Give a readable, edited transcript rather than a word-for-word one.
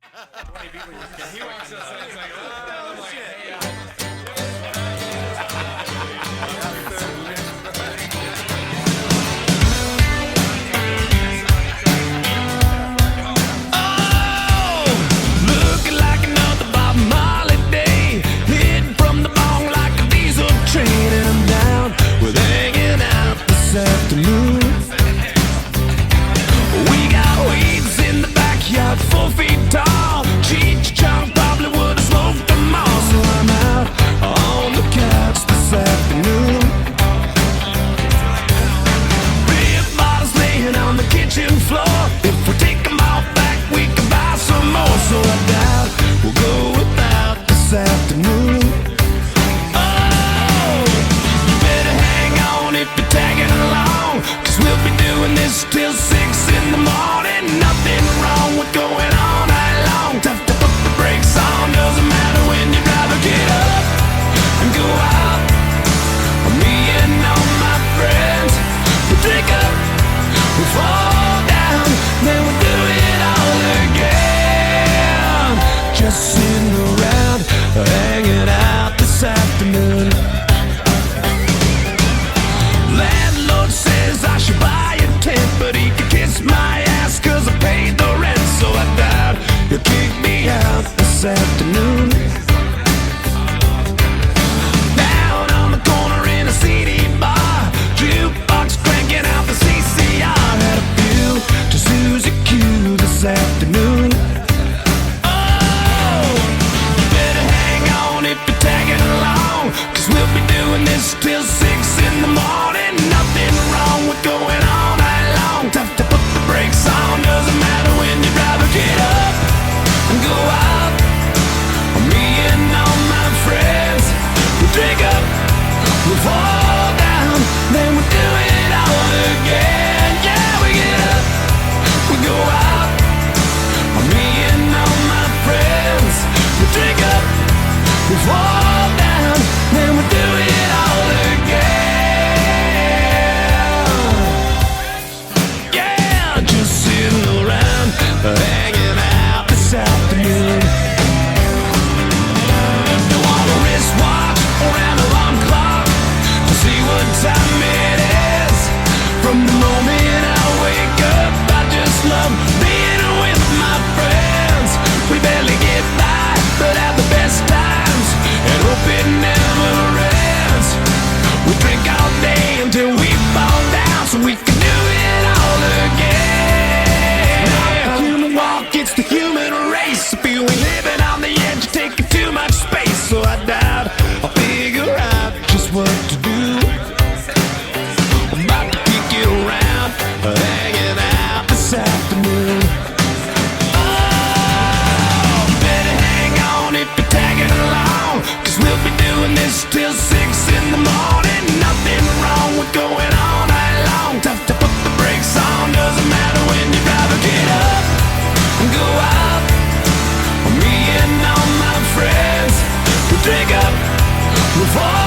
He walks outside, he's like, oh, I'm like, hey, looking like another Bob Marley day, hitting from the bong like a diesel train, and I'm down with hanging out this afternoon. We got weeds in the backyard, 4 feet tall. Cheech Chong probably would've smoked them all, so I'm out on the couch this afternoon. Beer bottles laying on the kitchen floor. If we take them all back, we can buy some more. So I doubt we'll go without this afternoon. Oh, you better hang on if you're tagging along, 'cause we'll be doing this till 6 in the morning. Nothing wrong with going all night long. Tough to put the brakes on, doesn't matter when you drive or get up and go out. Me and all my friends, we drink up, we fall down, then we do it all again. Just sitting around, hanging out this afternoon. Landlord says I should buy a tent, but he can kiss my ass 'cause I paid the rent. So I doubt he'll kick me out this afternoon. Down on the corner in a CD bar, jukebox cranking out the CCR. Had a few to Susie Q this afternoon. Oh, you better hang on if you're tagging along, 'cause we'll be doing this till 6 in the morning. Nothing wrong with going all night long. Tough to put the brakes on, doesn't matter when you drive or get up and go out. Me and all my friends, we drink up, we fall down, then we do it all again. Yeah, we get up, we go out. Me and all my friends, we drink up, we fall down, then we do it all again. Yeah, just sitting around, hanging out this afternoon. Don't want a wristwatch or an alarm clock to see what time it is. From the moment I wake up, I just love being with my friends. We barely get by, but have the best times, and hope it never ends. We drink all day until we fall down, so we can do it all again. Not the human walk, it's the human race. If you ain't living on the edge, you're taking too much space. So I doubt I'll figure out just what to do. I'm about to kick it around, hanging out this afternoon. Oh, better hang on if you're tagging along, 'cause we'll be doing this till 6 in the morning. Nothing wrong with going all night long. Tough to put the brakes on, doesn't matter when you drive or get up and go out. Me and all my friends, we drink up, we fall